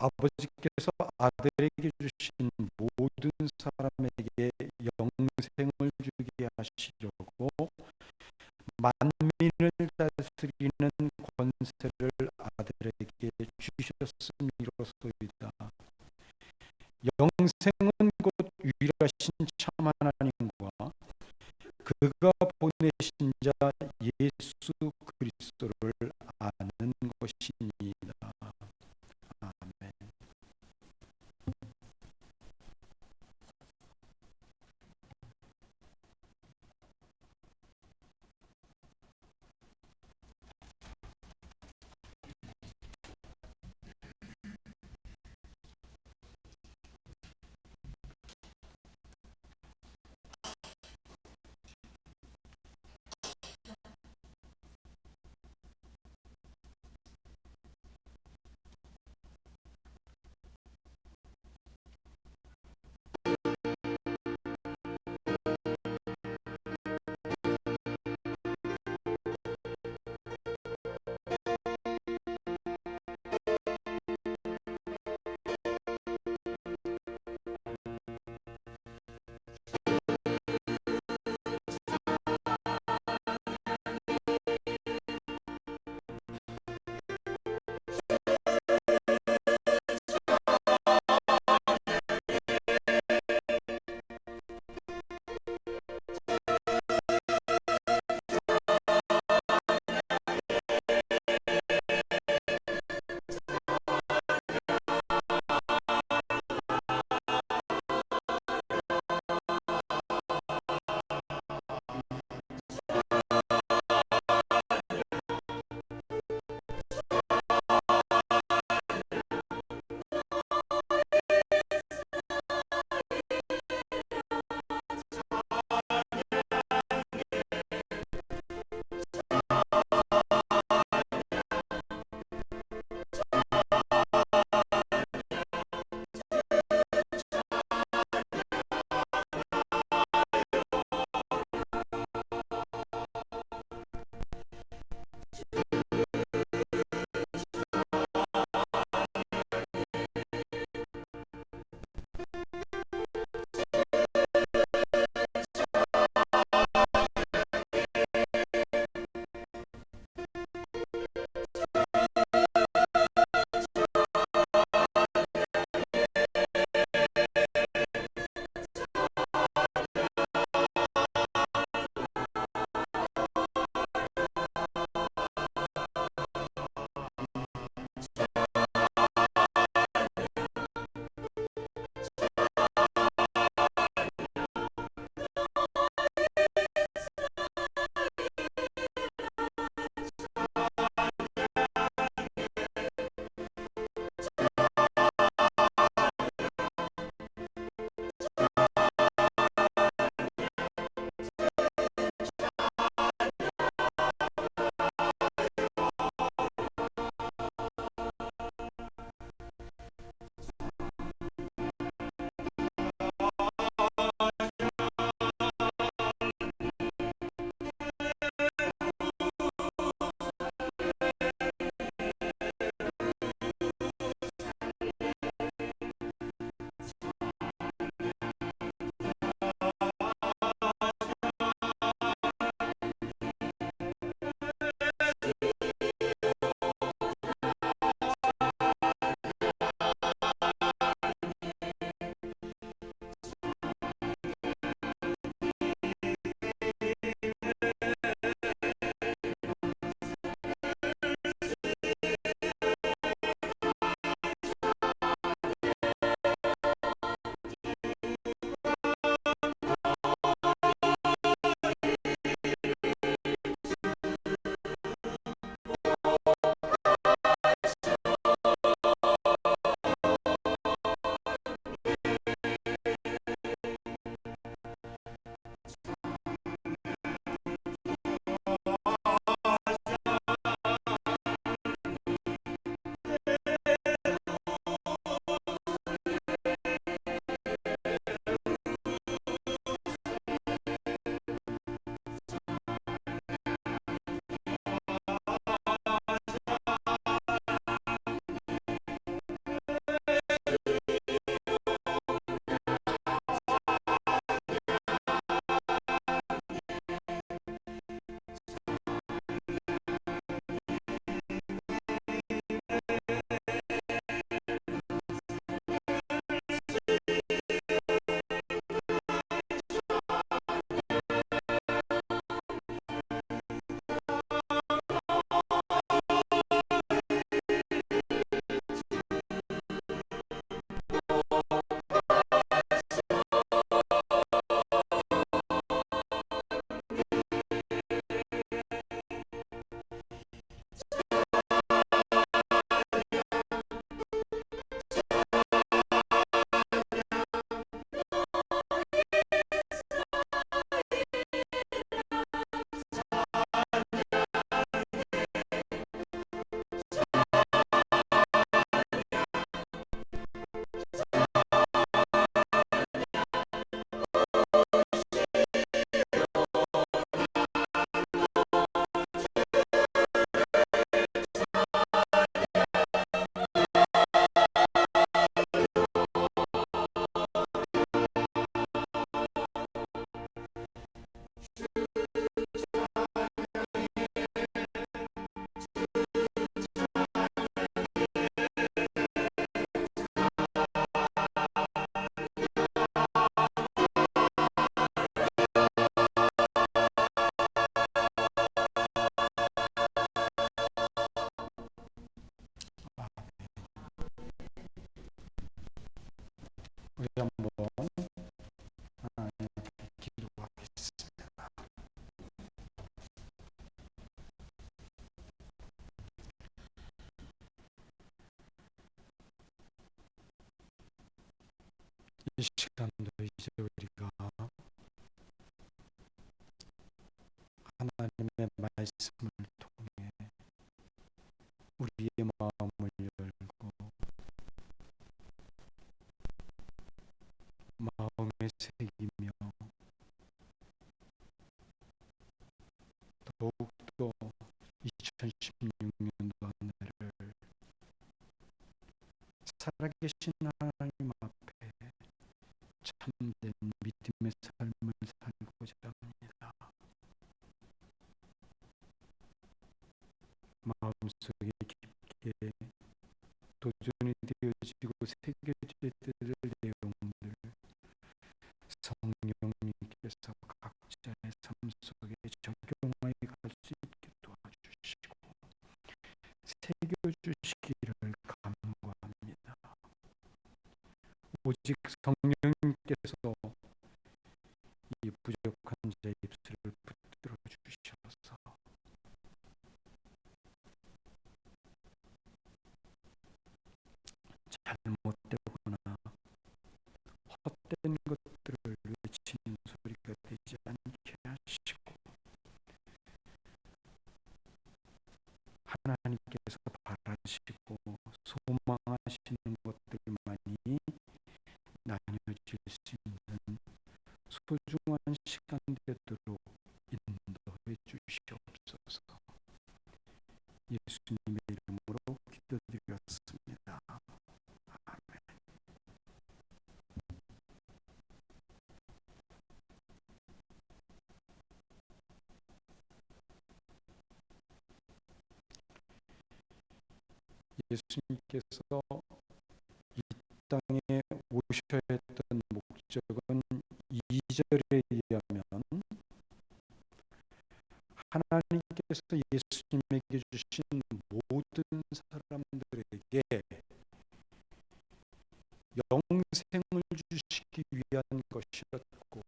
아버지께서 아들에게 주신 모든 사람에게 영생을 주게 하시려고 만민을 다스리는 권세를 아들에게 주셨음이로소이다. 영생은 곧 유일하신 참 하나님과 그가 보내신 자 예수 그리스도를 아는 것입니다. 아멘. 우리 한번 하나님 앞에 기도하겠습니다. 이 시간도 이제 우리가 하나님의 말씀을 통해 우리의 마음을 열고 마음에 새기며 더욱더 2016년도 한 해를 살아계신 하나님 앞에 참된 믿음의 삶을 살고자 합니다. 마음속에 깊게 도전이 되어지고 새겨질 내용들 성령님께서 각자의 삶 속에 적용하여 갈 수 있게 도와주시고 새겨주시기를 간구합니다. 오직 성령님께서 이 부족한 제 입술을 붙들어 주셔서 잘못되거나 헛된 것들을 외치는 소리가 되지 않게 하시고 하나님께서 바라시고 소망하시는 것들만이 나뉘어질 수 있는 소중한 시간 되도록 인도해 주시옵소서. 예수님의 이름으로 기도드렸습니다. 아멘. 예수님께서 이 땅에 오셔야 했던 목적은 2절에 의하면 하나님께서 예수님에게 주신 모든 사람들에게 영생을 주시기 위한 것이었고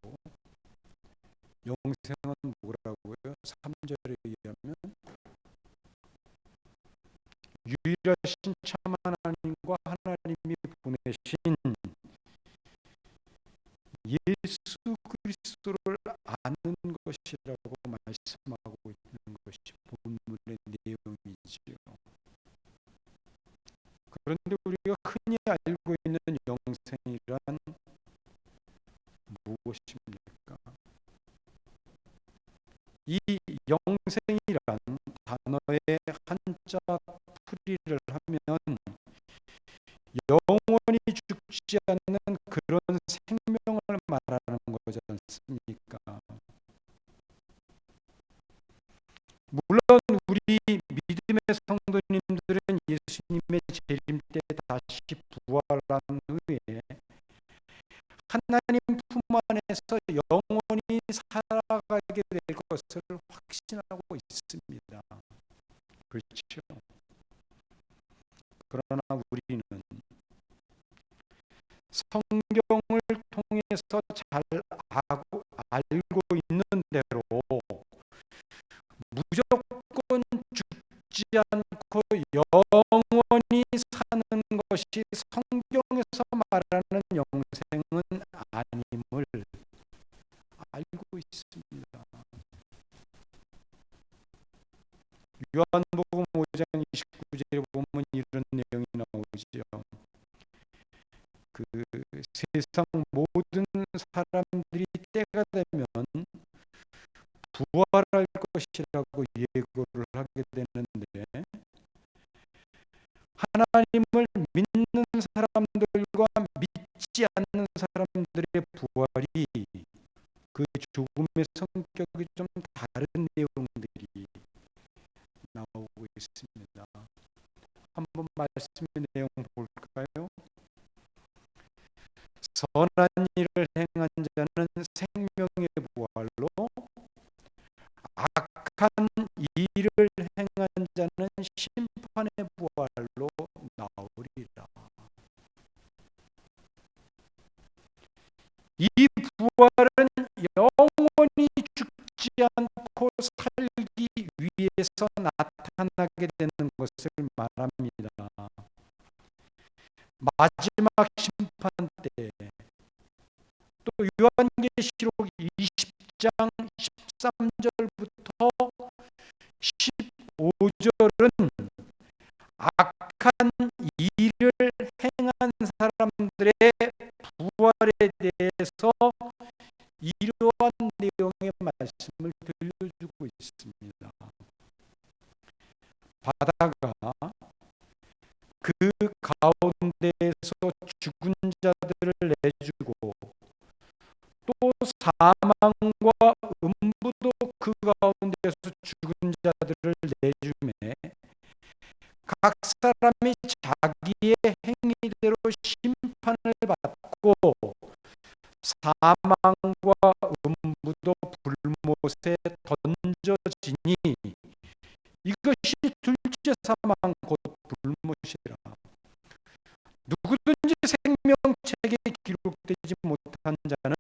영생은 뭐라고요? 3절에 의하면 유일하신 참 하나님과 하나님이 보내신 예수 그리스도를 아는 것이라고 말씀하고 있는 것이 본문의 내용이지요. 그런데 우리가 흔히 알고 있는 영생이란 무엇입니까? 이 영생이란 단어의 한자 풀이를 하면 영원히 죽지 않는 그런 생명을 말하는 거지 않습니까? 물론 우리 믿음의 성도님들은 예수님의 재림 때 다시 부활한 후에 하나님 품 안에서 영원히 살아가게 될 것을 확신하고 있습니다. 그렇죠? 그러나 우리는 성경을 통해서 잘 알고 있는 대로 무조건 죽지 않고 영원히 사는 것이 성경에서 말하는 영생은 아님을 알고 있습니다. 요한복음 5장 29절에 보면 이런 내용이 나오지요. 그 세상 모든 사람들이 때가 되면 부활할 것이라고 예고를 하게 되는데 하나님을 믿는 사람들과 믿지 않는 사람들의 부활이 그 죽음의 성격이 좀 다른 내용들이 나오고 있습니다. 한번 말씀의 내용 볼까요? 선한 일을 행한 자는 생명의 부활로 악한 일을 행한 자는 심판의 부활로 나오리라. 이 부활은 영원히 죽지 않고 살기 위해서 나타나게 되는 것을 말합니다. 마지막 심판 때, 또 요한계시록 20장 13절부터 15절은 악한 일을 행한 사람들의 부활에 대해서 이러한 내용의 말씀을 들려주고 있습니다. 바다가 그 가운데에서 죽은 자들을 내주고, 또 사망과 음부도 그 가운데서 죽은 자들을 내주매 각 사람이 자기의 행위대로 심판을 받고 사망과 음부도 불못에 던져지니 이것이 둘째 사망 곧 불못이라. 누구든지 생명책에 기록되지 못한 자는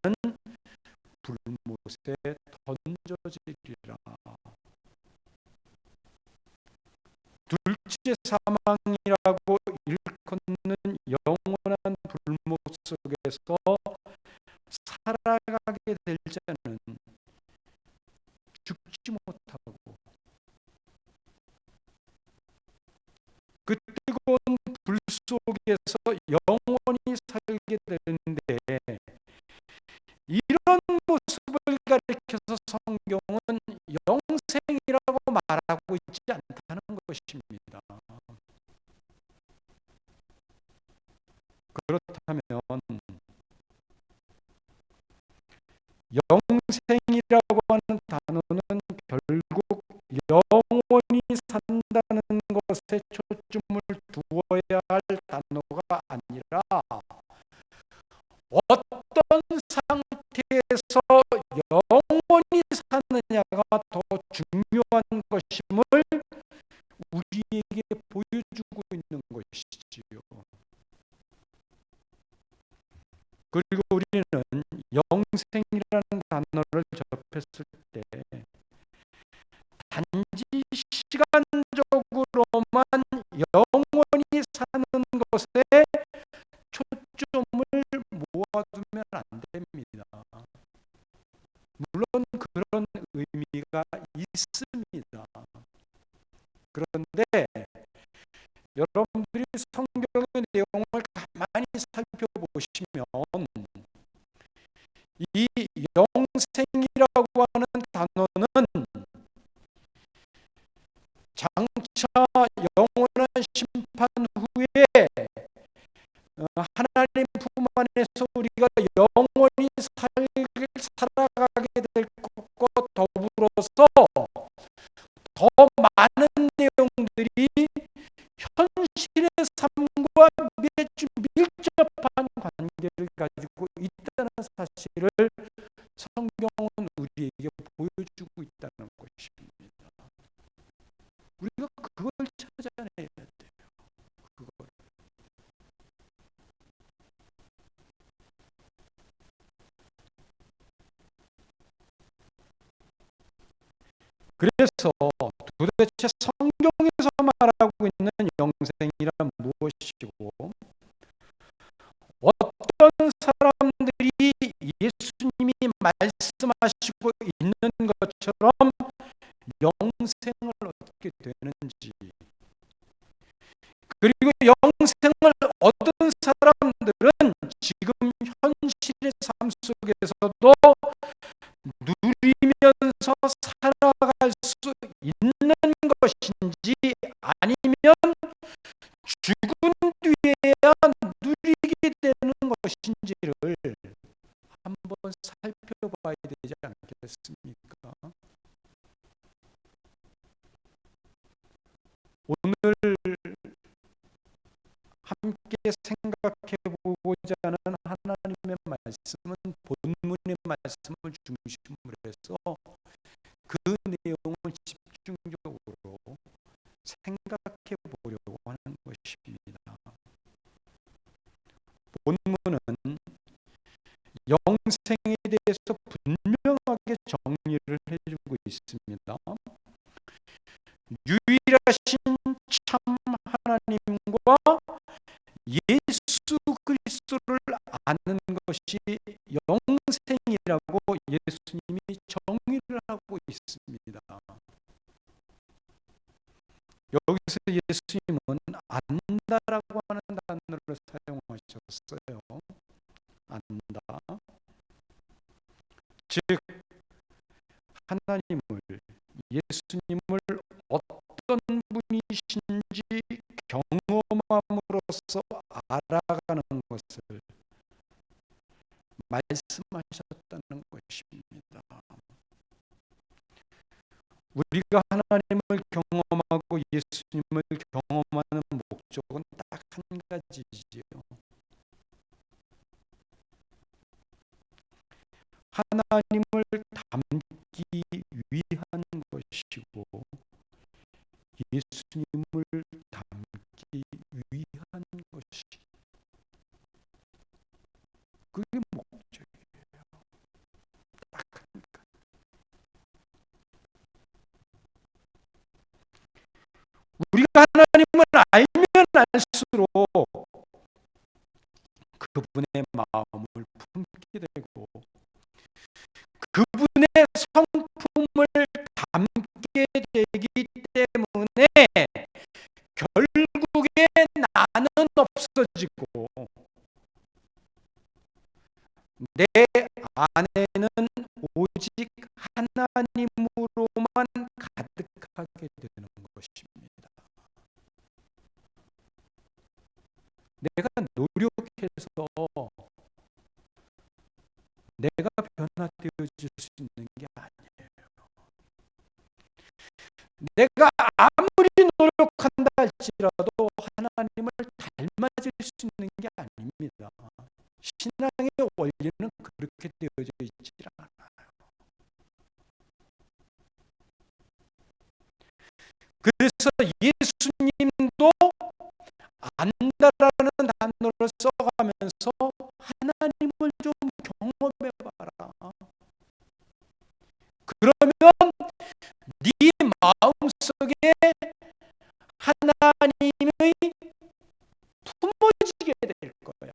불못에 던져지리라. 둘째 사망이라고 일컫는 영원한 불못 속에서 살아가게 될 자는 죽지 못하고 그 뜨거운 불 속에서 영원히 살게 되는데, 이런 모습을 가리켜서 성경은 영생이라고 말하고 있지 않다는 것입니다. 그렇다면 영생이라고 하는 단어는 결국 영원히 산다는 것에 초점을 두어야 할 단어가 아니라 어떤 상태에서 영원히 사느냐가 더 중요한 것임을 우리에게 보여주고 있는 것이지요. 그리고 우리는 영생이라는 단어를 접했을 때 단지 시간적으로만 영원히 사는 것에 초점을 모아두면 안 됩니다. 물론 그런 의미가 있습니다. 그런데 여러분들이 성경의 내용을 가만히 살펴보시면 이 영생이라고 하는 단어는 장차 영원한 심판 후에 하나님 품 안에서 우리가 영원히 살아가게 될 것과 더불어서 더 많은 내용들이 현실의 삶과 매주 밀접한 관계를 가지고 있다는 사실을 성경은 우리에게 보여주고 있다는 것입니다. 우리가 그걸 찾아내야 돼요. 그걸. 그래서 도대체 성경에서 말하고 있는 영생이란 무엇이고, 어떤 사람들이 예수님이 말씀하시고 있는 것처럼 영생을 얻게 되는지, 그리고 영생을 얻은 사람들은 지금 현실의 삶 속에서도 누리면서 살아갈 수 있는 것인지, 아니면 죽은 뒤에야 누리게 되는 것인지를 한번 살펴봐야 되지 않겠습니까? 오늘 함께 생각해 보고자 하는 하나님의 말씀은 본문의 말씀을 중심으로 해서 그 내용을 집중적으로 생각해 보려고 하는 것입니다. 본문은 영생에 대해서 분명하게 정리를 해주고 있습니다. 유일하신 참 하나님과 예수 그리스도를 아는 것이 영생이라고 예수님이 정의를 하고 있습니다. 여기서 예수님은 안다라고 하는 단어를 사용하셨어요. 안다. 즉 하나님을, 예수님을 어떤 분이신지 경험함으로써 알아가는 것을 말씀하셨다는 것입니다. 우리가 하나님을 경험하고 예수님을 경험하는 목적은 딱 한 가지지요. 하나님을 닮기 위한 것이고 예수님을 닮기 위한 것이, 그게 목적이에요. 딱 한 가지. 우리가 하나님을 알면 알수록 그분의 마음을 품게 되고 그분의 성품을 담게 되기 때문에 결국에 나는 없어지고 내 안에는 오직 하나님으로만 가득하게 되는 것입니다. 내가 노력해서 내가 변화되어질 수 있는 게 아니에요. 내가 아무리 노력한다 할지라도 하나님을 닮아질 수 있는 게 아닙니다. 신앙의 원리는 그렇게 되어져 있지 않아요. 그래서 예수님도 안다라는 단어를 써가면서 하나님을 좀 경험해봐라. 그러면 네 마음속에 하나님의 품어지게 될 거야.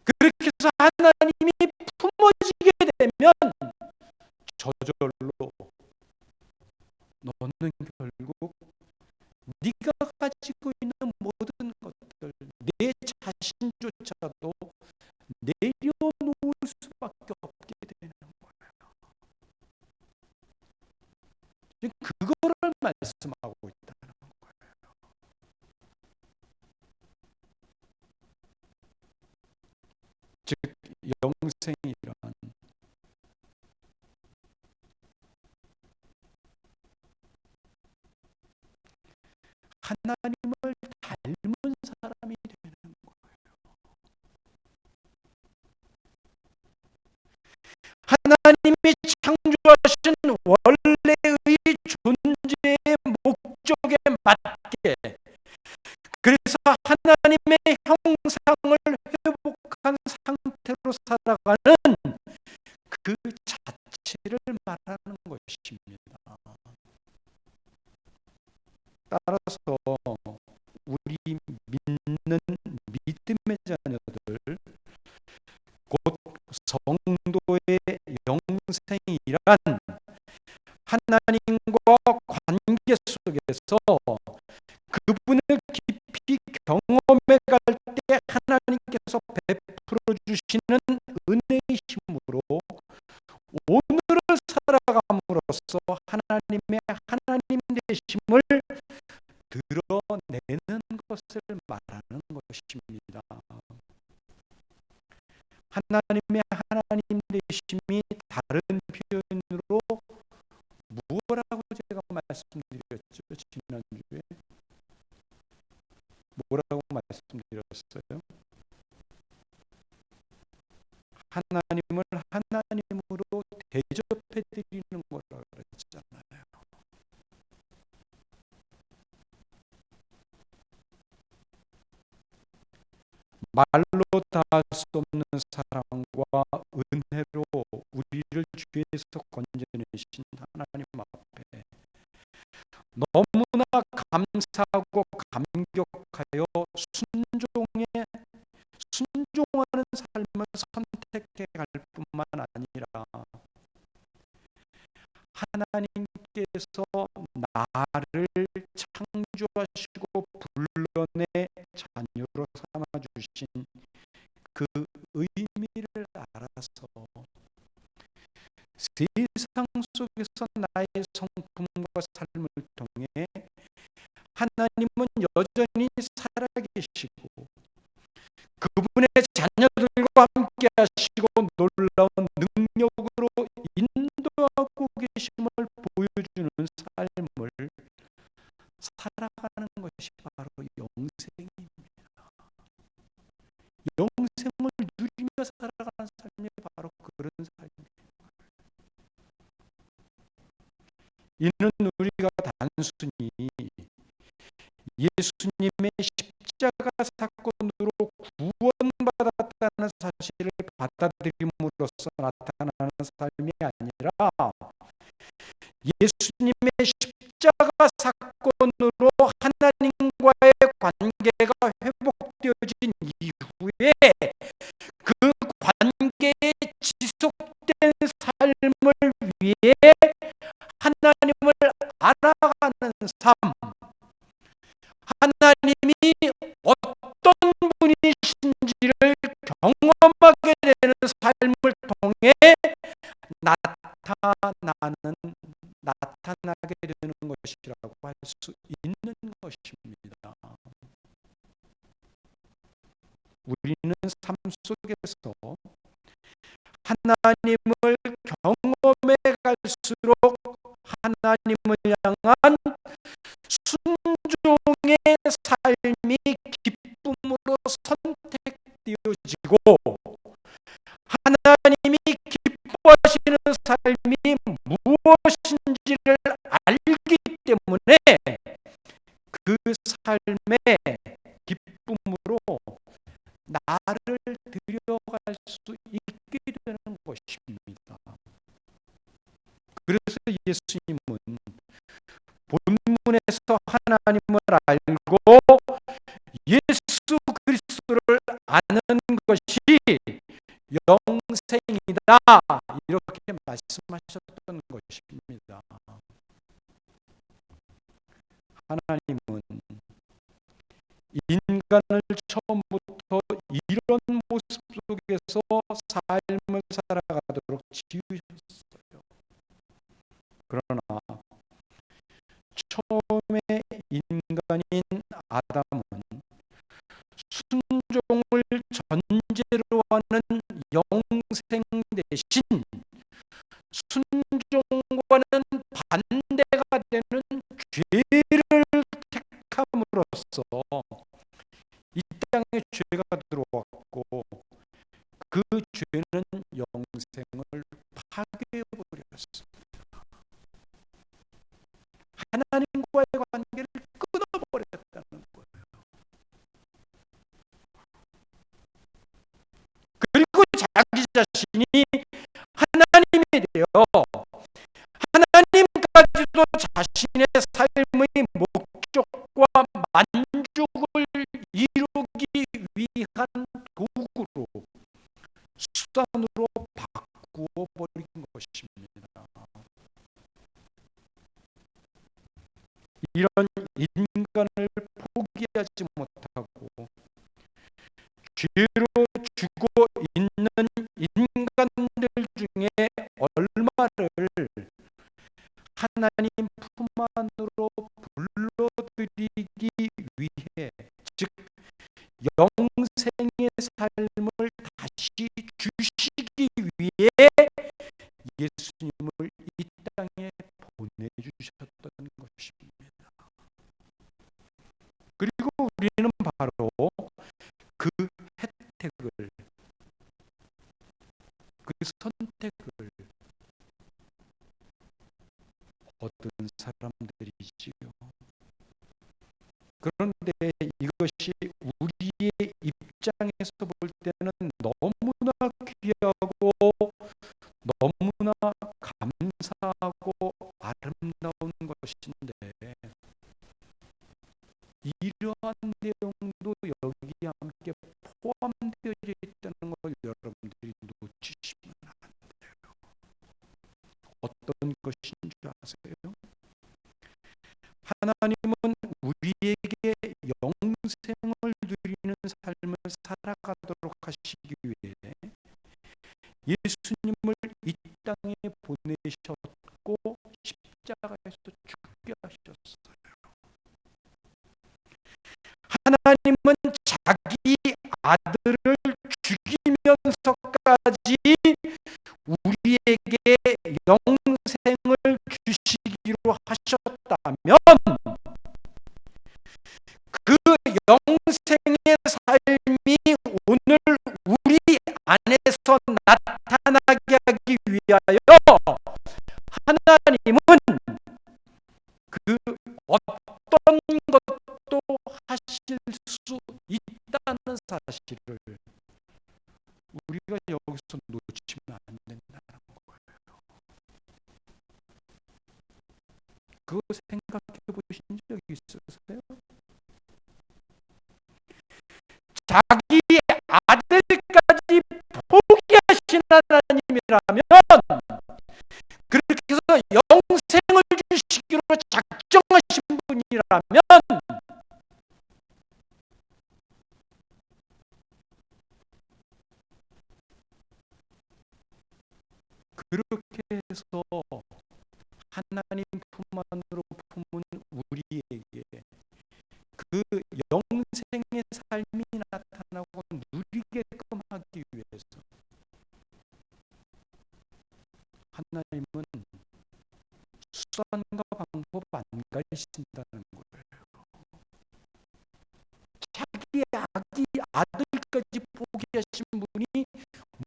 그렇게 해서 하나님이 품어지게 되면 저절로 너는 결국 네가 가지고 있는 모든 것들, 내 자신조차도 내려놓을 수밖에 없게 되는 거예요. 그거를 말씀하고 있다는 거예요. 즉 영생이란 하나님을 닮은 사람이 되는 거예요. 하나님이 창조하신 원래의 존재의 목적에 맞게, 그래서 하나님의 형상을 회복한 상태로 살아가는 그 자체를 말하는 것입니다. 따라서 우리 믿는 믿음의 자녀들, 곧 성도의 영생이란 하나님과 관계 속에서 그분을 깊이 경험해 갈 때 하나님께서 베풀어 주시는 은혜의 힘으로 오늘을 살아감으로써 하나님의 하나님 되심을 드러내는 것을 말하는 것입니다. 하나님의 하나님 되심이 다른 표현으로 무엇라고 제가 말씀드렸죠? 지난주에 뭐라고 말씀드렸어요? 하나님을 하나님으로 대접해 드리는 거라고 그랬잖아요. 말로 다할 수 없는 사랑과 은혜로 우리를 죄에서 건져내신 하나님 앞에 너무나 감사하고 감격하여 순종하는 삶을 선택해 갈 뿐만 아니라 하나님께서 나를 창조하시고 불러내 자녀로 삼아주신 그 의미를 알아서 세상 속에서 나의 성품과 삶을 통해 하나님은 여전히 살아계시고 그분의 자녀들과 함께 하시고 놀라운 능력으로 인도하고 계심을 보여주는 삶을 살아가는 것이 바로 영생입니다. 영생을 누리며 살아가는 삶이 바로 그런 삶이에요. 이는 우리가 단순히 예수님의 십자가 사건으로 구원받았다는 사실을 받아들임으로써 나타나는 삶이 아니라 예수님의 십자가 사건으로 하나님과의 관계가 회복되어진 이후에 그 관계의 지속된 삶을 위해 하나님을 알아가는 삶, 하나님이 어떤 분이신지를 경험하게 되는 삶을 통해 나타나게 되는 것이라고 할 수 있는 것입니다. 우리는 삶 속에서 하나님을 경험해 갈수록 하나님을 향한 순종의 삶이 기쁨으로 선택되어지고 하나님이 기뻐하시는 삶이 무엇인지를 알기 때문에 그 삶의 기쁨으로 나를 들여갈 수 있게 되는 것입니다. 그래서 예수님은 본문에서 하나님을 알고 예수 그리스도를 아는 것이 영생이다, 이렇게 말씀하셨던 것입니다. 하나님은 인간을 처음부터 이런 모습 속에서 삶을 살아가도록 지으셨어요. 그러나 처음에 인간인 아담은 순종을 전제로 하는 영생 대신 순종과는 반대가 되는 죄를 택함으로써 이 땅에 죄가 들어왔고 그 죄는 영생을 파괴해버렸습니다. 하나님과의 관계를 끊어버렸다는 거예요. 그리고 자기 자신이 하나님이 되어 하나님까지도 자신의 삶의 목적과 만족을 이루기 위한 도구로, 수단으로 바꾸어 버린 것입니다. 이런 인간을 포기하지 못하고 죄로 죽어 있는 인간들 중에 얼마를 하나님 품 안으로 불러들이기 위해, 즉 영생의 삶을 다시 주시기 위해 예수님을 이 땅에 보내주셨던 것입니다. 그리고 우리는 바로 그 혜택을, 그 선택을 얻은 사람들이지요. 그런데 이것이 우리의 입장에서 볼 때는 너무나 귀하고 너무나 감사하고 아름다운 것인데, 이러한 내용도 여기에 함께 포함되어 있다는 걸 여러분들이 놓치시면 안 돼요. 어떤 것인 줄 아세요? 하나님은 우리에게 영생을 누리는 삶을 살아가도록 하시기 위해 예수님을 이 땅에 보내셨고 십자가에서 죽게 하셨어요. 하나님은 자기 아들을 죽이면서까지 우리에게 영생을 주시기로 하셨다면, 그 영생의 삶이 오늘 우리 안에서 나타나게 하기 위하여 하나님은 그 어떤 것도 하실 수 있다는 사실을 우리가 여기서 놓치면 안 된다는 거예요. 그거 생각해 보신 적 있으세요? 자기 아들까지 포기하신 하나님이라면, 그렇게 해서 영생을 주시기로 작정하신 분이라면, 그렇게 해서 하나님 품 안으로 품은 우리에게 그 영생의 삶이 나타나고 누리게끔 하기 위해서 하나님은 수단과 방법 안 가리신다는 거예요. 자기 아들까지 포기하신 분이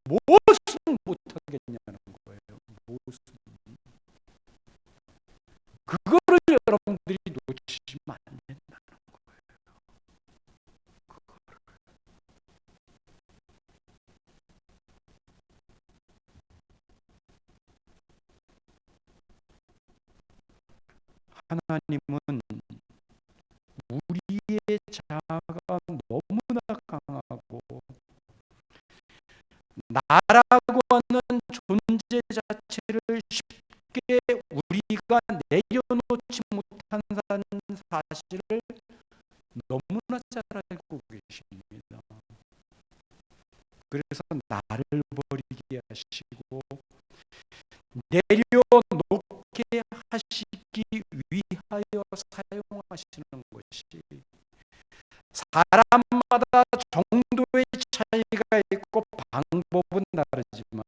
무엇은 못하겠냐는 거예요. 무엇은. 그거를 여러분들이 놓치시면 안 된다는 거예요. 하나님은 우리의 자아가 너무나 강하고 나라고 하는 존재 자체를 쉽게 우리가 내려놓지 못한다는 사실을 너무나 잘 알고 계십니다. 그래서 나를 버리게 하시고 내려놓게 하시기 위하여 사용하시는 것이, 사람마다 정도의 차이가 있고 방법은 다르지만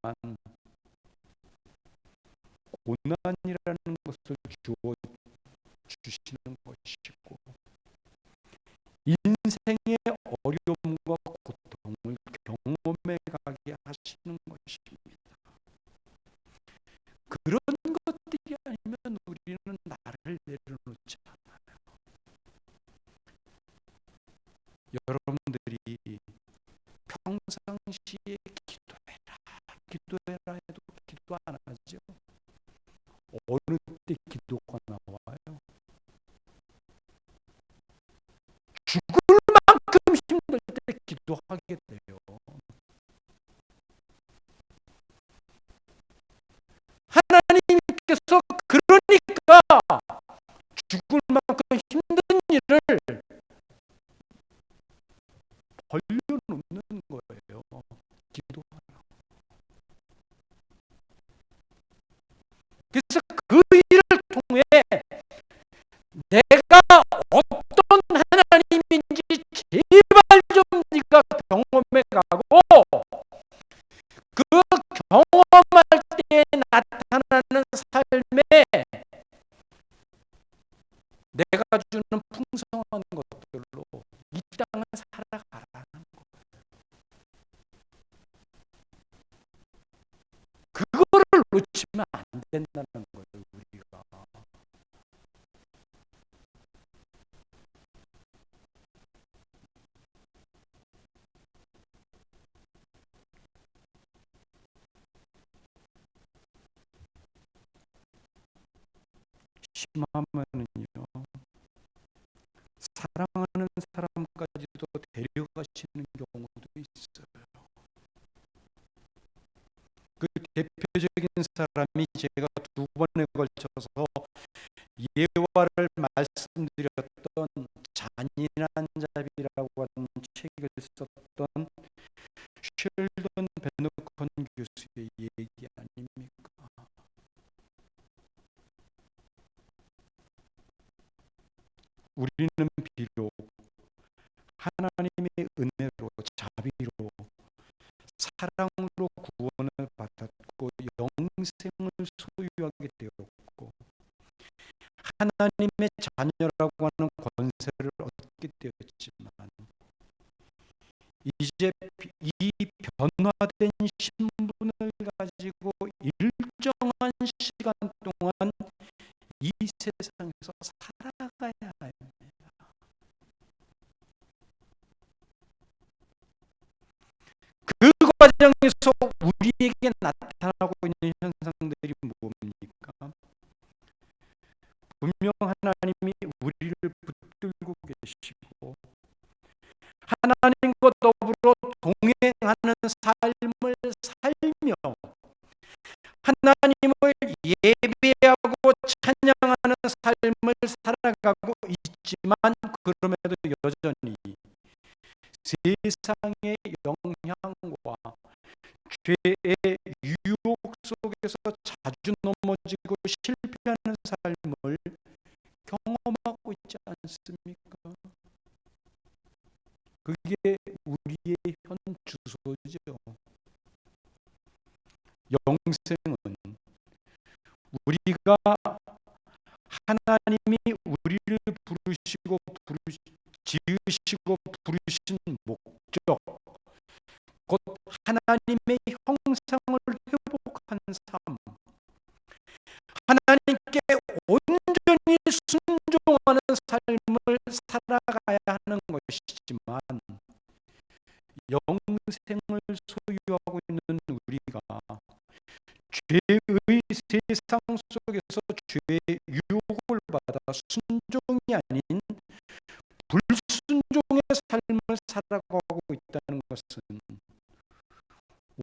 고난이라는 것을 주어 주시는 것이고 인생의 어려움과 고통을 경험해 가게 하시는 것입니다. 그런 것들이 아니면 우리는 나를 내려놓지 않아요. 여러분들이 평상시에 기도해라 해도 기도 안 하죠. 어느 때 기도가 나와요? 죽을 만큼 힘들 때 기도하게 돼요. 하나님께서 그러니까 죽을 만큼 힘든 일을 벌려놓는 거예요. 기도하라고. 그래서 그 일을 통해 내가 어떤 하나님인지 제발 좀 네가 경험해 가고, 그 경험할 때에 나타나는 삶에 내가 주는 풍성한 것들로 이 땅을 살아가라는 거예요. 그거를 놓치면 안 된다는 거예요. 우리가 심하면은요, 사랑하는 사람까지도 데려가시는 경우도 있어요. 그 대표적인 사람이 제가 두 번에 걸쳐서 예화를 말씀드렸던 잔인한 자비라고 하는 책을 썼던 쉘던 베너컨 교수의 얘기 아닙니까? 우리는 비록 하나님의 은혜로 자비로 사랑으로 구원을 받았고 영생을 소유하게 되었고 하나님의 자녀라고 하는 권세를 얻게 되었지만 이제 이 변화된 신분을 가지고 일정한 시간 동안 이 세상에서 살아가야 합니다. 그 과정에서 우리에게 나타나고 있는 현상들이 뭡니까? 분명 하나님이 우리를 붙들고 계시고 하나님과 더불어 동행하는 삶을 살며 하나님을 예배하고 찬양하는 삶을 살아가고 있지만 그럼에도 여전히 세상의 영향과 죄의 유혹 속에서 자주 넘어지고 실패하는 삶을 경험하고 있지 않습니까? 그게 우리의 현 주소죠. 영생은 우리가 하나님이 우리를 지으시고 부르신 목적, 곧 하나님의 형상을 회복한 삶, 하나님께 온전히 순종하는 삶을 살아가야 하는 것이지만 영생을 소유하고 있는 우리가 죄의 세상 속에서 죄의 유혹을 받아 순종이 아닌 불순종의 삶을 살아가고 있다는 것은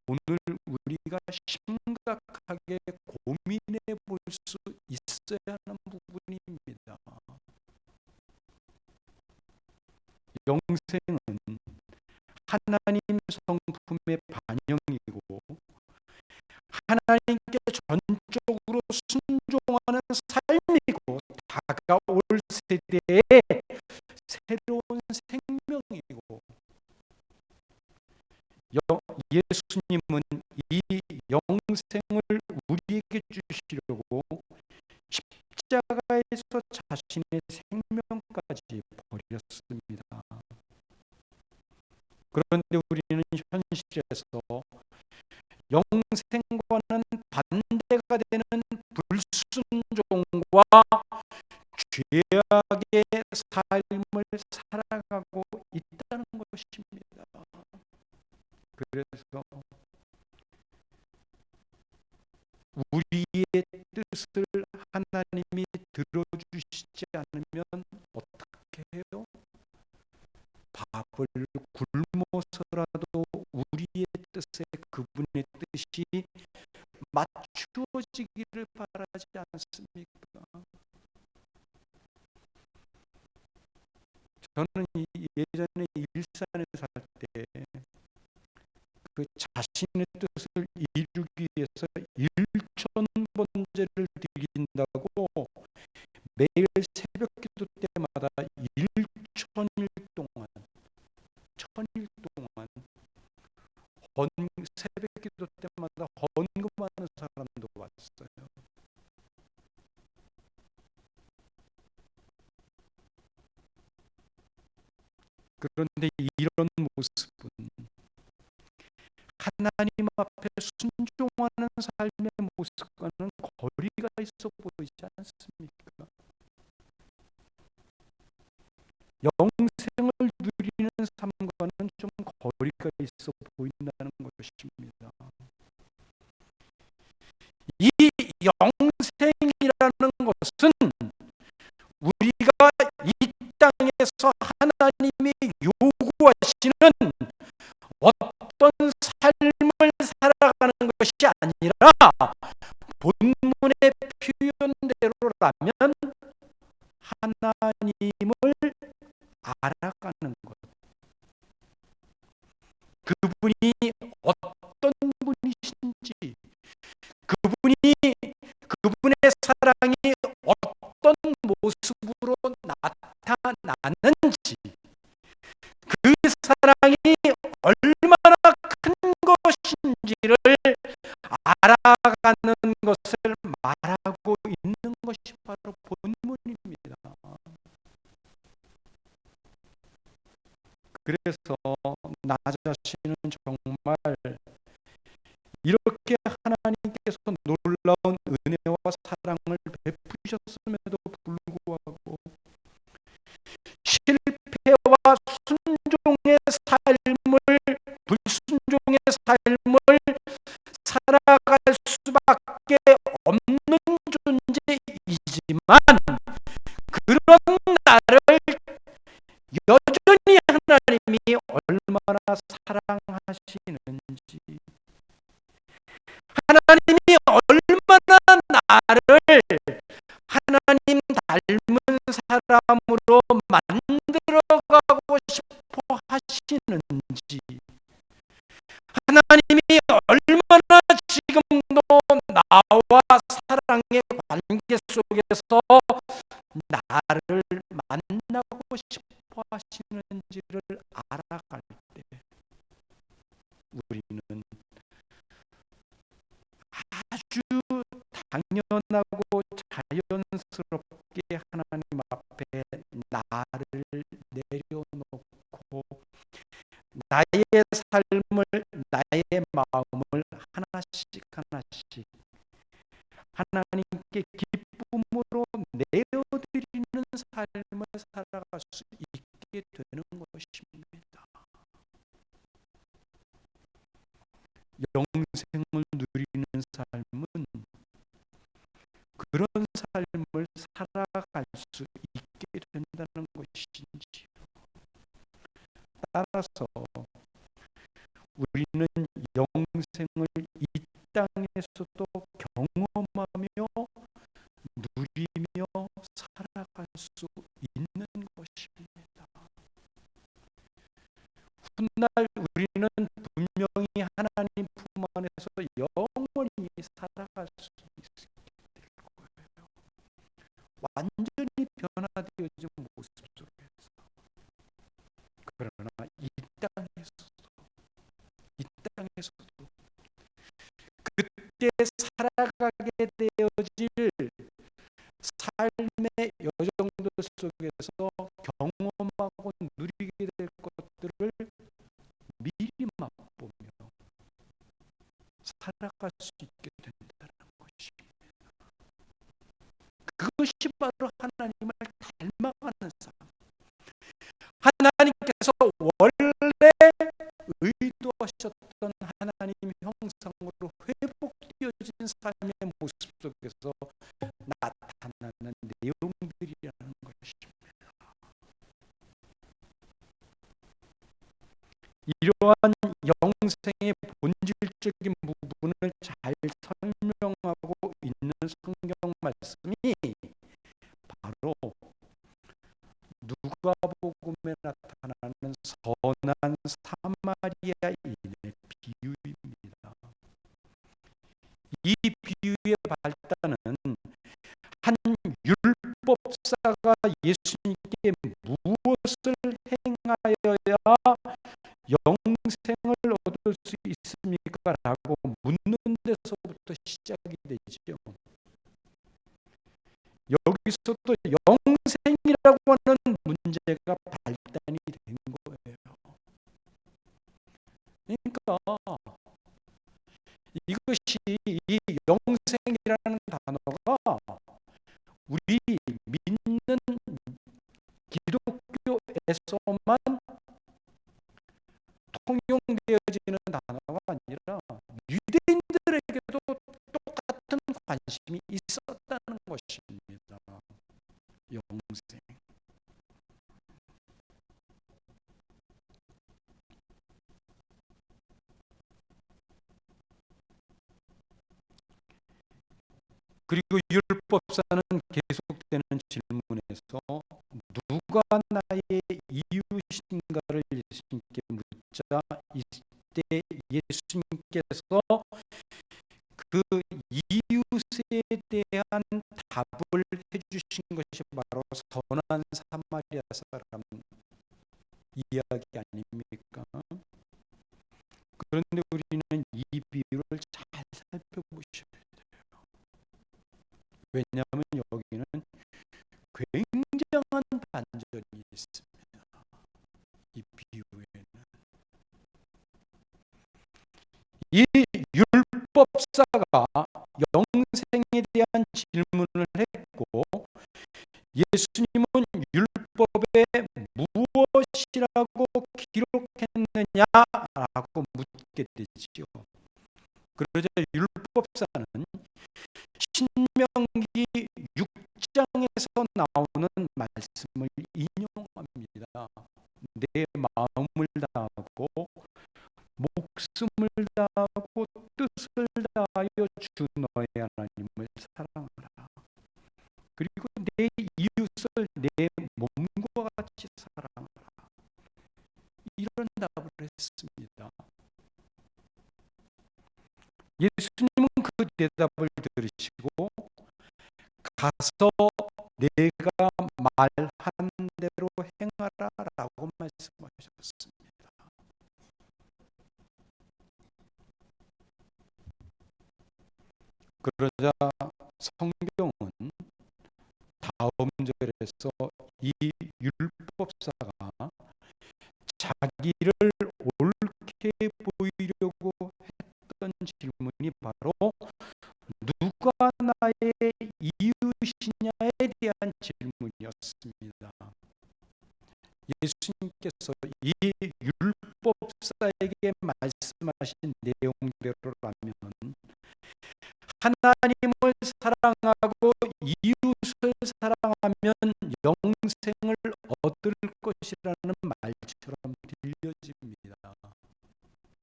오늘 우리가 심각하게 고민해 볼 수 있어야 하는 부분입니다. 영생은 하나님 성품의 반영이고 하나님께 전적으로 순종하는 삶이고 다가올 세대의 새로운 생명이고 예수님은 이 영생을 우리에게 주시려고 십자가에서 자신의 생명까지 버렸습니다. 그런데 우리는 현실에서 영생과는 반대가 되는 불순종과 죄악의 삶을 살아가고 있다는 것입니다. 그래서 우리의 뜻을 하나님이 들어주시지 않으면 어떻게 해요? 밥을 굶어서라도 우리의 뜻에 그분의 뜻이 맞추어지기를 바라지 않습니까? 저는 예전에 일산에 살 때 그 자신의 뜻을 이루기 위해서 1,000번제를 드린다고 매일 새벽 기도 때마다 1,000일 동안 새벽 기도 때마다 헌금하는 사람도 왔어요. 그런데 이런 모습은 하나님 앞에 순종하는 삶의 모습과는 거리가 있어 보이지 않습니까? 영생을 누리는 삶과는 좀 거리가 있어 보인다는 것입니다. 이 영생이라는 것은 하나님께서 하나님이 요구하시는 어떤 삶을 살아가는 것이 아니라 본문의 표현대로라면 하나님을 알아가는 것. 그분이 어떤 분이신지, 그분의 사랑이 어떤 모습으로 나타나는지, 그 사랑이 얼마나 큰 것인지를 알아가는 것을 말하고 있는 것이 바로 본문입니다. 그래서 나 자신은 정말 이렇게 하나님께서 놀라운 은혜와 사랑을 베푸셨음에도 불구하고 실패와 순종의 삶을, 불순종의 삶을 살아갈 수밖에 없는 존재이지만 그런 나를 여전히 하나님이 얼마나 사랑하시는지, 하나님이 얼마나 나를 하나님 닮은 사람으로 만들어가고 싶어 하시는지, 하나님이 얼마나 지금도 나와 사랑의 관계 속에서 나를 만나고 싶어 하시는지를 알아갈 때 우리는 아주 당연하고 자연스럽게 하나님 앞에 나를 내려놓고 나의 삶을, 나의 마음을 하나씩 하나님께 기쁨으로 내어드리는 삶을 살아갈 수 있게 되는 것입니다. 영생을 누리는 삶은 그런 삶을 살아갈 수 있게 된다는 것인지요. 따라서 우리는 영생을 이 땅에서도 경험하며 누리며 살아갈 수 있는 것입니다. 훗날 우리는 분명히 하나님 품 안에서 영원히 살아갈 수 있게 될 거예요. 완전히 변화되어진 모습 속에서. 그러나 이 땅에서도 그때 살아가게 되어질 삶의 여정들 속에서 경험하고 누리게 될 것들을 미리 맛보며 살아갈 수 있게 된다는 것입니다. 그것이 바로 하나님을 닮아가는 삶. 하나님께서 원래 의도하셨던 하나님 형상으로 회복되어진 삶의 모습 속에서 나타나는 내용들이라는 것입니다. 이러한 영생의 본질적인 부분을 잘 설명하고 있는 성경 말씀이 바로 누가복음에 나타나는 선한 사마리아인의 비유입니다. 이 비유의 발단은 한 율법사가 예수님께 무엇을 행하여야 영생을 얻을 수 있습니까? 라고 묻는 데서부터 시작이 되죠. 여기서도 영생이라고 하는 문제가 발단이 된 거예요. 그러니까 이것이, 이 영생이라는 단어가 우리 믿는 기독교에서만 통용되어지는 단어가 아니라 유대인들에게도 똑같은 관심이 있었다는 것입니다. 영생. 그리고 율법사는 계속되는 질문에서 누가 나의 이웃인가를 예수님께 묻자 이때 예수님께서 그 이웃에 대한 답을 해주신 것이 바로 선한 사마리아 사람 이야기 아닙니까? 그런데 우리는 이 비유를 잘 살펴보셔야 돼요. 왜냐하면 여기는 굉장한 반전이 있습니다. 이 비유에는 이 율법사가 영생에 대한 질문을 했고 예수님은 율법에 무엇이라고 기록했느냐라고 묻게 되지요. 그러자 율법사는 신명기 6장에서 나오는 말씀을 인용합니다. 내 마음을 다하고 목숨을 다하고 뜻을 다하여 주 너의 하나님을 사랑하라. 그리고 내 이웃을 내 몸과 같이 사랑하라. 이런 답을 했습니다. 예수님은 그 대답을 들으시고 가서 내가 말한 대로 행하라라고 말씀하셨습니다. 그러자 성경은 다음 절에서 이 율법사가 자기를 옳게 보이려고 했던 질문이 바로 누가 나의 이웃이냐에 대한 질문이었습니다. 예수님께서 이 율법사에게 말씀하신 내용대로라면 하나님을 사랑하고 이웃을 사랑하면 영생을 얻을 것이라는 말처럼 들려집니다.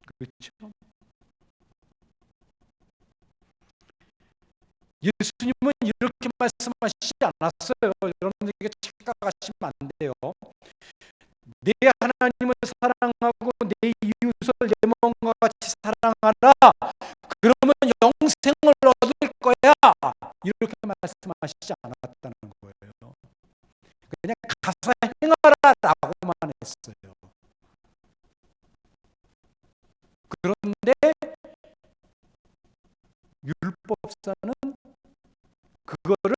그렇죠? 예수님은 이렇게 말씀하시지 않았어요. 여러분들에게 착각하시면 안 돼요. 내 하나님을 사랑하고 내 이웃을 내 몸과 같이 사랑하라. 그러면 영생을 얻을 거야. 이렇게 말씀하시지 않았다는 거예요. 그냥 가서 행하라라고만 했어요. 그런데 율법사는 그거를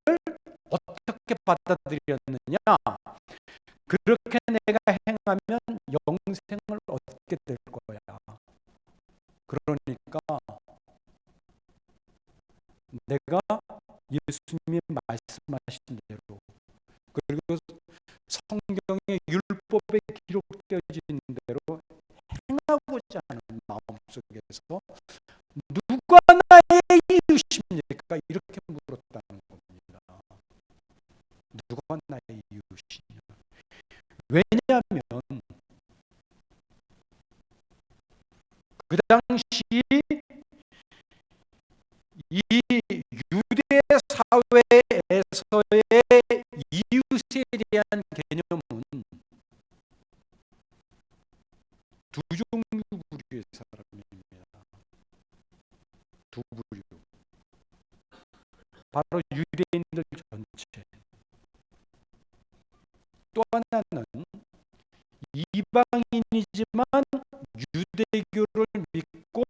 어떻게 받아들였느냐? 그렇게 내가 행하면 영생을 얻게 될 거야. 그러니까 내가 예수님이 말씀하신 대로 그리고 성경의 율법에 기록되어진 대로 행하고자 하는 마음속에서 누가 나의 이웃입니까? 이렇게 물었다는 겁니다. 누가 나의 이웃이냐? 왜냐하면 그 당시 이 유대 사회에서의 이웃에 대한 개념은 두 종류 부류의 사람입니다. 두 부류. 바로 유대인들 전체. 또 하나는 이방인이지만 유대교를 믿고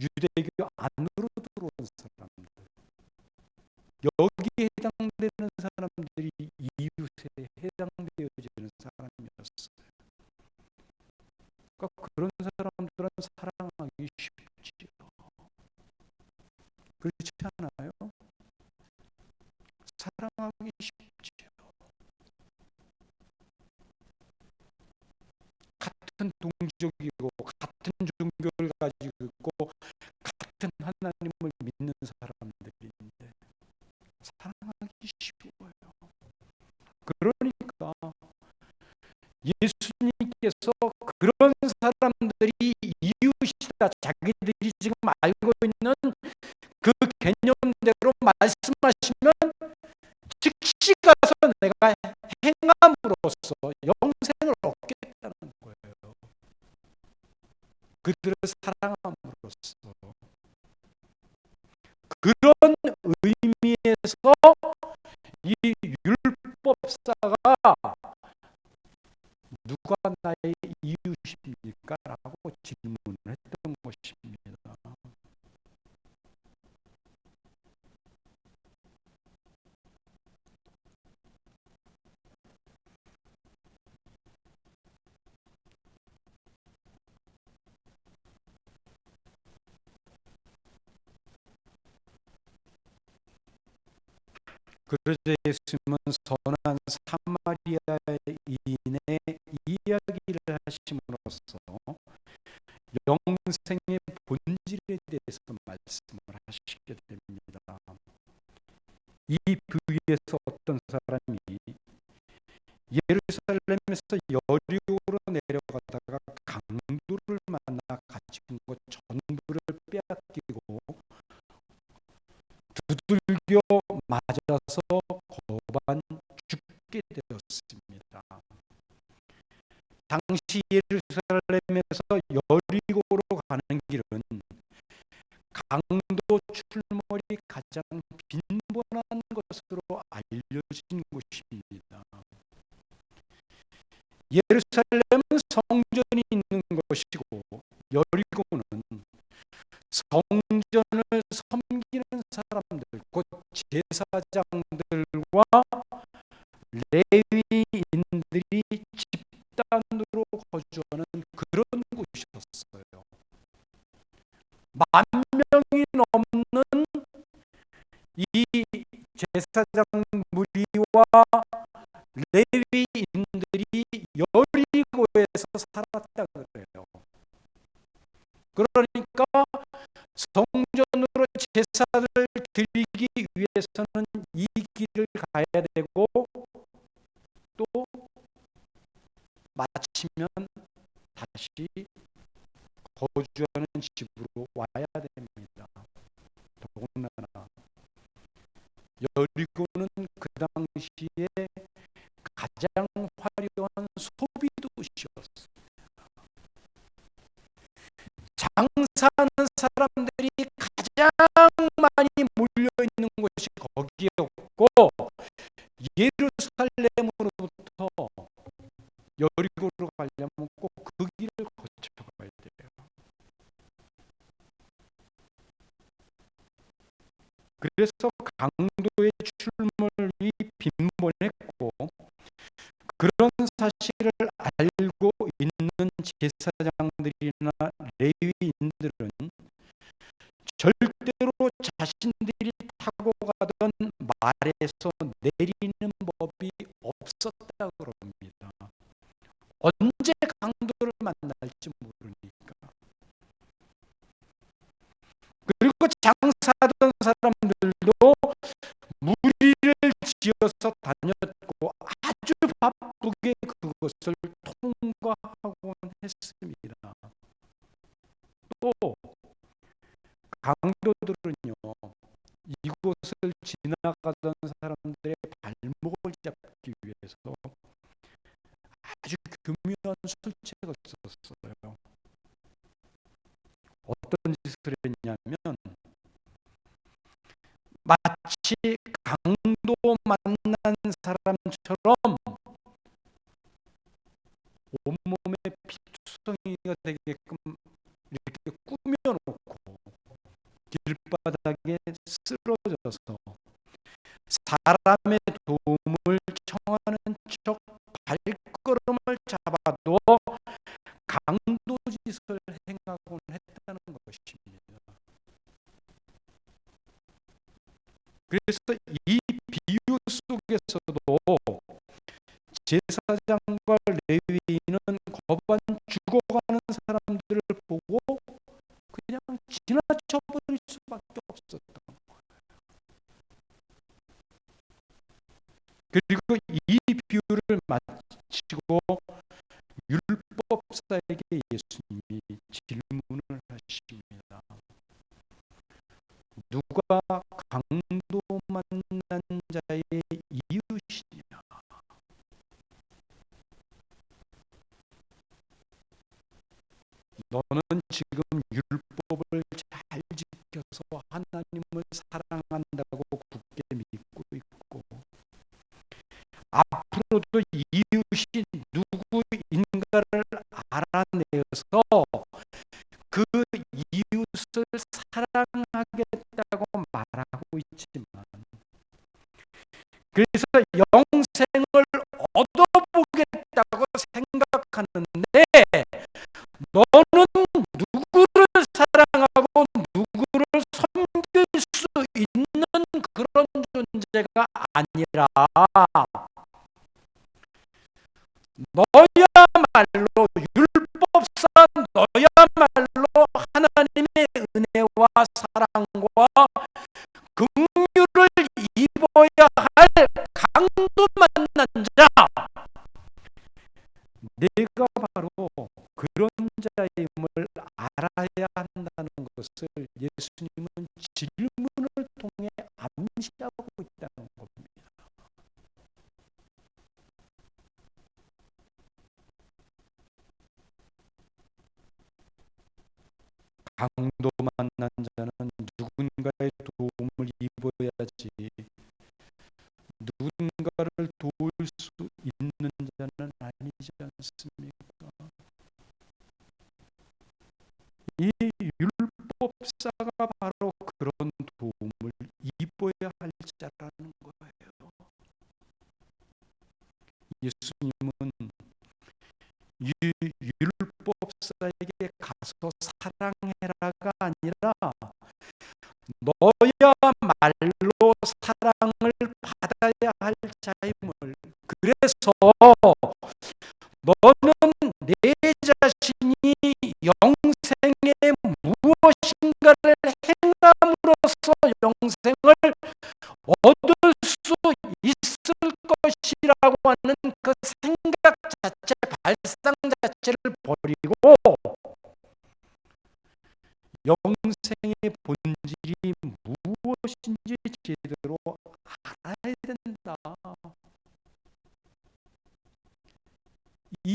유대교 안으로 들어온 사람들. 여기에 해당되는 사람들이 이웃에 해당되어지는 사람이었어요. 그러니까 그런 사람들은 사랑하기 쉽지요. 그렇지 않아요? 사랑하기 쉽지요. 같은 동족이고 같은 종교를 가지고 있고 같은 하나님을 믿는 사람들인데 사랑하기 쉬워요. 그러니까 예수님께서 그런 사람들이 이웃이다, 자기들이 지금 알고 있는 그 개념대로 말씀하시면 즉시 가서 내가 행함으로써 영생을 얻겠다는 거예요. 그들을 사랑함으로써. 그런 의미에서 이 율법사가 누가 나의 이웃입니까? 라고 질문을 했던 것입니다. 그러자 예수님은 선한 사마리아인의 이야기를 하심으로써 영생의 본질에 대해서 말씀을 하시게 됩니다. 이 부위에서 어떤 사람이 예루살렘에서 여리고로 내려가다가 강도를 만나 가진 것 전부를 빼앗기고 두들겨 맞아서 거반 죽게 되었습니다. 당시 예루살렘에서 여리고로 가는 길은 강도 출몰이 가장 빈번한 것으로 알려진 곳입니다. 예루살렘은 성전이 있는 것이고 여리고는 성전을 섬기는 사람들, 곧 제사장들과 레위인들이 집단으로 거주하는 그런 곳이었어요. 10,000명이 넘는 이 제사장 무리와 레위인들이 여리고에서 살았다 그래요. 그러니까 성전으로 제사를 드리기 위해서는 이 길을 가야 되고 또 마치면 다시 거주하는 집으로 와야 됩니다. 더군다나 여리고는 그 당시에 가장 화려한 소비 도시였어요. 장사하는 사람들이 가장 많이 몰려있는 곳이 거기였고 예루살렘으로부터 여리고로 가려면 꼭 그 길을 거쳐가야 돼요. 그래서 강도의 출몰이 빈번했고 그런 사실을 알고 있는 제사장들이나 레위인들은 절대로 자신들이 타고 가던 말에서 내리는 법이 없었다고 그럽니다. 언제 강도를 만날지 모르니까. 그리고 장사하던 사람들도 무리를 지어서 다녔고 아주 바쁘게 그것을 통과하곤 했습니다. 또 강도들은요, 이곳을 지나가던 사람들의 발목을 잡기 위해서 아주 교묘한 술책을 썼어요. 어떤 짓을 했냐면 마치 강도 만난 사람처럼 온몸에 피투성이가 되게끔 이렇게 꾸며놓고 길바닥에 쓰러져서 사람의 도움을 청하는 척 발걸음을 잡아도 강도 짓을 행하곤 했다는 것입니다. 그래서 이 비유 속에서도 제사장과 레위인은 거반 죽어가는 사람들을 보고 그냥 지나쳐버릴 수밖에 없었던 거예요. 그리고 이 비유를 마치고 너는 지금 율법을 잘 지켜서 하나님을 사랑한다고 굳게 믿고 있고, 앞으로도 이웃이 누구인가를 알아내어서 그 이웃을 사랑하겠다고 말하고 있지만, 그래서 영생을 얻어보겠다고 생각하는데, 너는 누구를 사랑하고 누구를 섬길 수 있는 그런 존재가 아니라, 너야말로 율법사, 너야말로 하나님의 은혜와 사랑과 긍휼을 입어야 할 강도 만난 자, 내가 바로 그런 자임을 알아야 한다는 것을 예수님은 질문을 통해 암시하고 있다는 겁니다. 강도 만난 자는 누군가의 도움을 입어야지, 누군가를 도울 수 있는 자는 아니지 않습니까? 이 율법사가 바로 그런 도움을 입어야 할 자라는 거예요. 예수님은 이 율법사에게 가서 사랑해라가 아니라, 너야말로 사랑을 받아야 할 자임을, 그래서 너는 내 자신이 영생에 무엇인가를 행함으로써 영생을 얻을 수 있을 것이라고 하는 그 생각 자체, 발상 자체를 버리고 영생의 본질이 무엇인지 제대로 알아야 된다. 이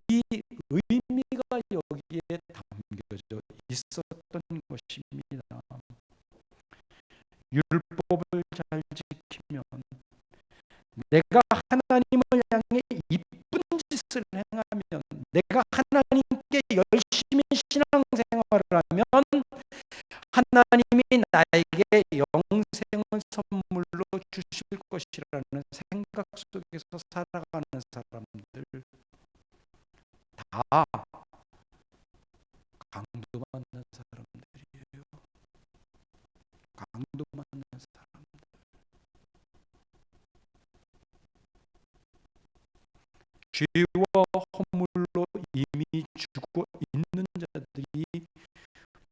의미가 여기에 담겨져 있었던 것입니다. 율법을 잘 지키면 내가 하나님을 향해 이쁜 짓을 행하면, 내가 하나님께 열심히 신앙생활을 하면 하나님이 나에게 영생을 선물로 주실 것이라는 생각 속에서 살아가는 사람들, 다 강도 만난 사람들이에요. 강도 만난 사람들. 죄와 허물로 이미 죽어 있는 자들이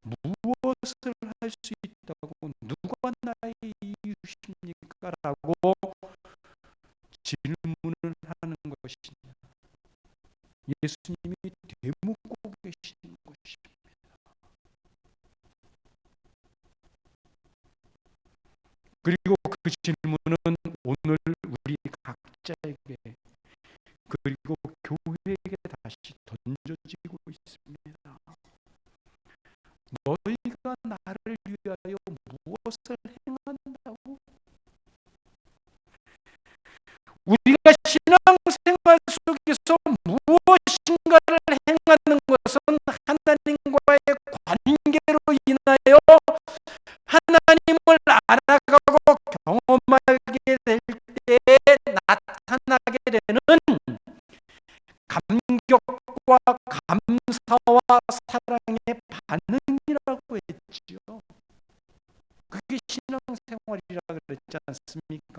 무엇을 할 수 있다고, 누가 나의 이웃입니까? 라고 질문을 하는 것이냐. 예수님이 되묻고 계시는 것입니다. 그리고 그 질문은 오늘 우리 각자에게, 그리고 교회에게 다시 던져지고 있습니다. 너희가 나를 위하여 무엇을 행한다고? 우리가 신앙생활 속에서 무엇인가를 행하는 것은 하나님과의 관계로 인하여 하나님을 알아가고 경험하게 될 때에 나타나게 되는 감격과 감사와 사랑의 반응이라고 했지요. 그게 신앙생활이라 그랬지 않습니까?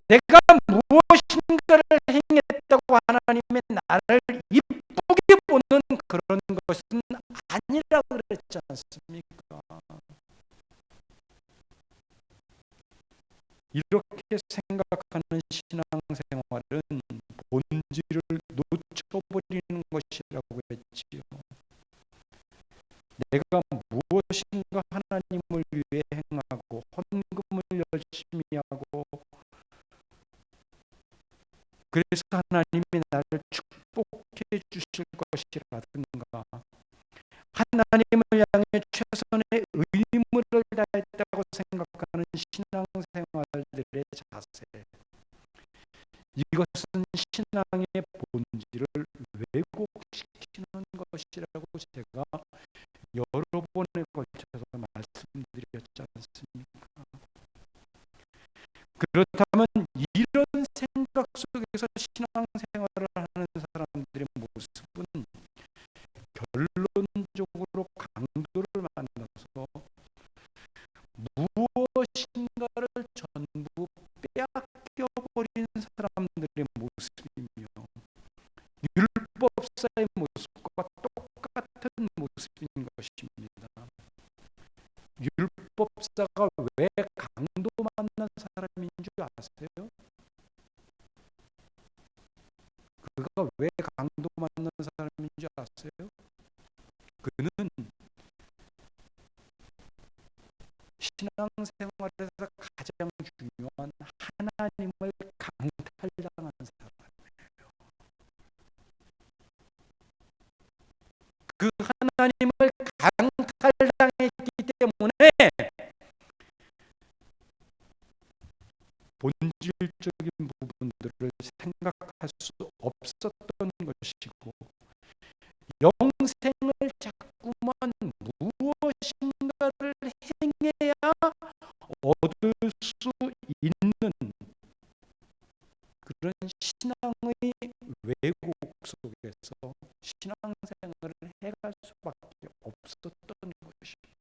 내가 무엇인가를 행했다고 하나님의 나를 이쁘게 보는 그런 것은 아니라 그랬지 않습니까? 이렇게 생각하는 신앙생활은 본질을 놓쳐버리는 것이라고 했지요. 내가 무엇인가 하나님을 위해 행하고 헌금을 열심히 하고, 그래서 하나님이 나를 축복해 주실 것이라든가 하나님을 향해 최선의 의무를 다했다고 생각하는 신앙생활들의 자세, 이것은 신앙의 본질을 왜곡시키는 것이라고 제가 여러 번에 걸쳐서 말씀드렸지 않습니까? 그렇다면 이런 생각 속에서 신앙생활을 하는 사람들의 모습은 결론적으로 강도를 만나서 무엇인가를 전부 빼앗겨버리는 사람들의 모습이며 율법사의 모습과 똑같은 모습인 것입니다. 율법사가 왜 강도 만난 사람인 줄 아세요? 그가 왜 강도 만난 사람인 줄 아세요? 그는 신앙생활에서 가장 중요한 하나님을 강탈당한 사람이에요. 그 하나님을 강탈당했기 때문에 본질적인 부분들을 생각할 수 없었던 것이고, 영생을 자꾸만 무엇인가를 행해야 얻을 수 있는 그런 신앙의 왜곡 속에서 신앙생활을 해갈 수밖에 없었던 것입니다.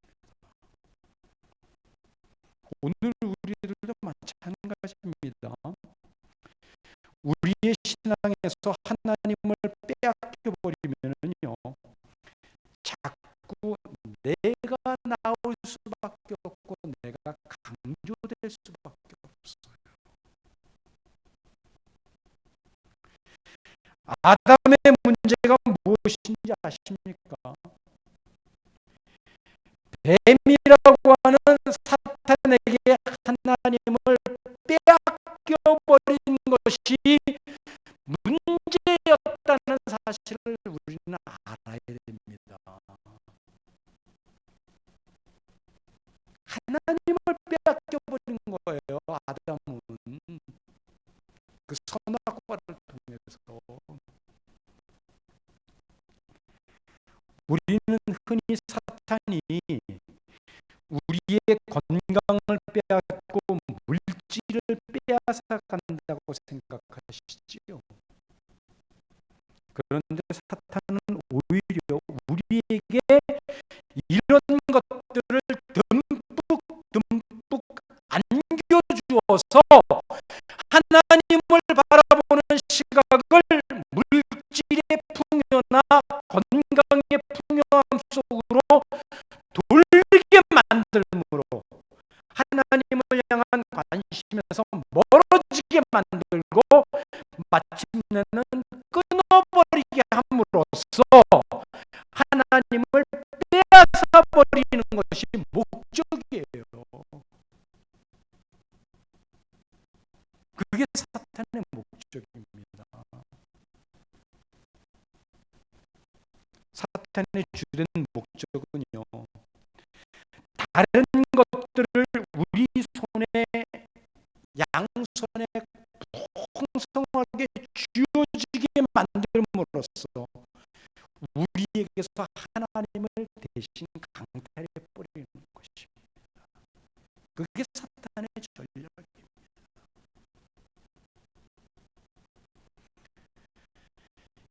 오늘 우리들도 마찬가지입니다. 우리의 신앙에서 하나님을 빼앗겨 버리면요, 자꾸 내가 나올 수밖에 없고 내가 강조될 수밖에 없어요. 아담의 문제가 무엇인지 아십니까? 뱀이라고 하는 사탄에게 하나님을 빼앗겨 버린 것이 문제였다는 사실을 우리는 알아야 됩니다. 하나님을 빼앗겨 버린 거예요. 아담은 그 선악과를 통해서. 우리는 흔히 사탄이 우리의 건강을 빼앗고 물질을 빼앗아 간다고 생각하시지요. 그런데 사탄은 오히려 우리에게 이런 것들을 듬뿍 안겨주어서 하나님을 바라보는 시각을 물질의 풍요나 건강의 풍요함 속으로 돌게 만들므로 하나님을 향한 관심에서 멀어지게 만들고 마침내는 끊어버리게 함으로써 하나님을 빼앗아 버리는 것이 목적이에요. 그게 사탄의 목적입니다. 사탄의 주된 목적은요, 다른 것들을 우리 손에, 양손에 풍성하게 쥐어지게 만들므로써 우리에게서 하나님을 대신 강탈해 버리는 것입니다. 그게 사탄의 전략입니다.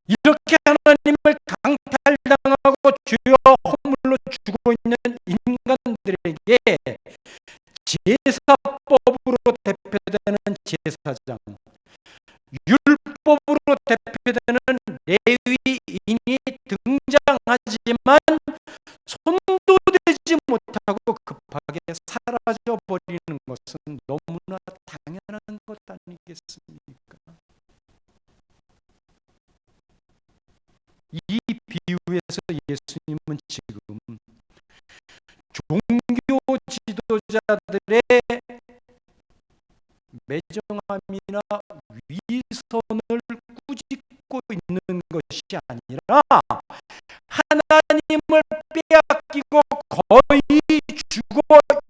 이렇게 하나님을 강탈당하고 주여 허물로 죽어 있는 인간들에게 제사법으로 대표되는 제사장, 율법으로 대표되는 레위인이 등장하지만 손도 대지 못하고 급하게 사라져 버리는 것은 너무나 당연한 것 아니겠습니까? 이 비유에서 예수님은 지금 종교 지도자들의 매정함이나 위선을 꾸짖고 있는 것이 아니라 하나님을 빼앗기고 거의 죽어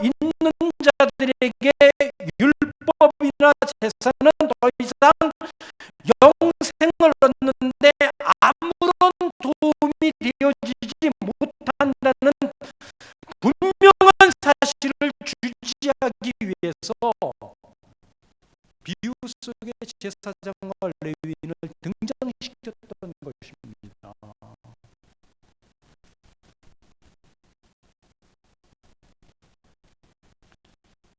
있는 자들에게 율법이나 제사는 더 이상 영생을 얻는데 아무런 도움이 되어지지 못한다는 분명한 사실을 주지하기 위해서 비유 속에 제사장과 레위인을 등장시켰던 것입니다.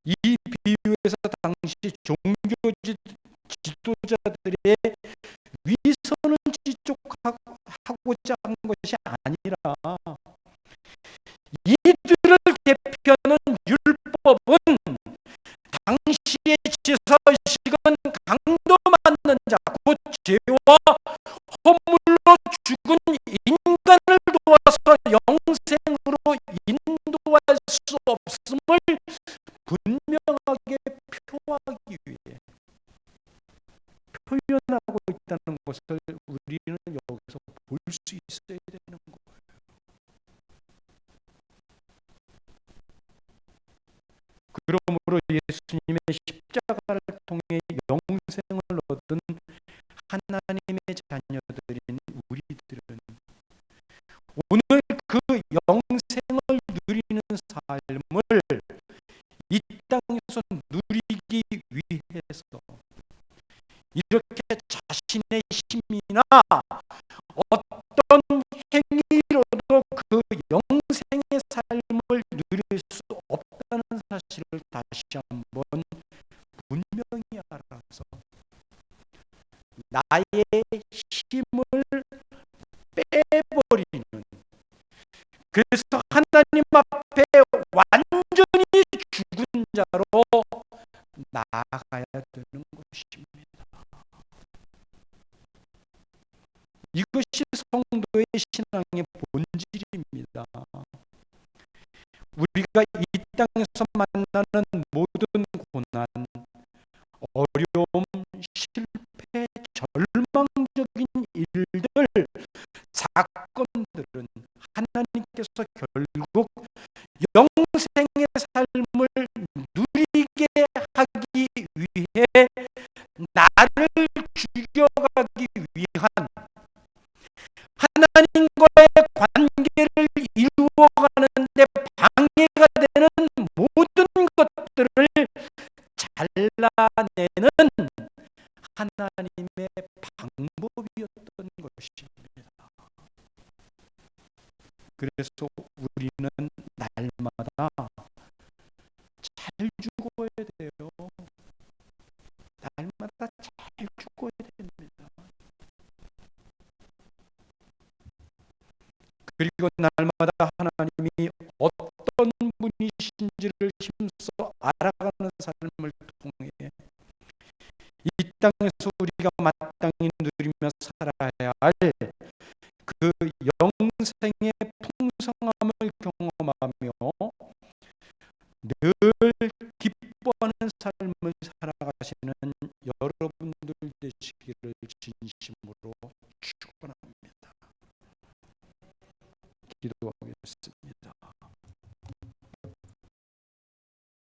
이 비유에서 당시 종교 지도자들의 위선을 지적하고자 한 것이 아니라 이들을 대표하는 율법은 당시의 제사의식은 강도 맞는 자, 곧 죄와 허물로 죽은 인간을 도와서 영생으로 인도할 수 없음을 분명하게 표하기 위해 표현하고 있다는 것을 우리는 여기서 볼 수 있어야 되는 거예요. 그러므로 예수님의 십자가를 통해 영생을 얻은 하나님의 자녀들인 우리들은 오늘 그 영생을 누리는 삶을 이 땅에서 누리기 위해서 이렇게 자신의 힘이나 어떤 행위로도 그 영생의 삶을 누릴 수 없다는 사실을 다시 한번 분명히 알아서 나의 힘을 빼버리는, 그래서 하나님 앞에 완전히 죽은 자로 나아가야 되는 것입니다. 이것이 성도의 신앙의 본질입니다. 우리가 이 땅에서 만나는 모든 고난, 어려움, 실패, 절망적인 일들, 사건들은 하나님께서 결국 영생의 삶을 누리게 하기 위해 나를 죽여가기 위한, 하나님과의 관계를 이루어가는데 방해가 되는 모든 것들을 잘라내는 하나님의 방법이었던 것입니다. 그래서 우리는 날마다 잘 죽어야 돼요. 날마다 잘 죽어야 됩니다. 그리고 날마다 하나님이 어떤 분이신지를 힘써 알아가는 삶을 통해 이 땅에서 우리가 마땅히 누리며 살아야 할 그 영생의 풍성함을 경험하며 늘 기뻐하는 삶을 살아가시는 여러분들 되시기를 진심으로 축원합니다. 기도하겠습니다.